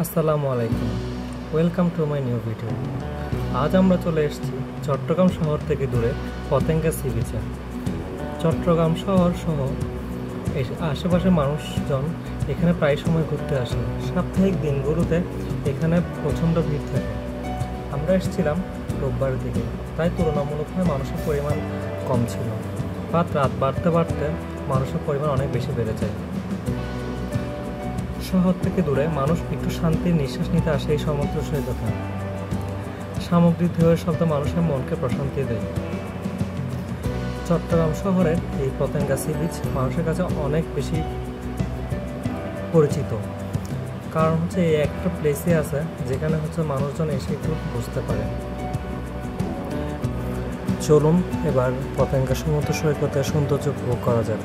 আসসালামু আলাইকুম, welcome to my new video. আজ আমরা চলে এসেছি চট্টগ্রাম শহর থেকে দূরে পতেঙ্গা সি বিচে। চট্টগ্রাম শহর সহ আশেপাশের মানুষজন এখানে প্রায় সময় ঘুরতে আসে। সাপ্তাহিক দিনগুলোতে এখানে প্রচণ্ড ভিড় থাকে। আমরা এসেছিলাম রোববারের দিকে, তাই তুলনামূলকভাবে মানুষের পরিমাণ কম ছিল। রাত বাড়তে বাড়তে মানুষের পরিমাণ অনেক বেশি বেড়ে যায়। শহর থেকে দূরে মানুষ একটু শান্তির নিঃশ্বাস নিতে আসে এই সমুদ্র সৈকতে। সামুদ্রিক ঢেউয়ের শব্দ মানুষের মনকে প্রশান্তি দেয়। চট্টগ্রাম শহরের এই পতেঙ্গা সি বিচ মানুষের কাছে অনেক বেশি পরিচিত, কারণ হচ্ছে এই একটা প্লেসে আছে যেখানে হচ্ছে মানুষজন এসে একটু বুঝতে পারে। চলুন এবার পতেঙ্গা সমুদ্র সৈকতের সৌন্দর্য উপভোগ করা যাক।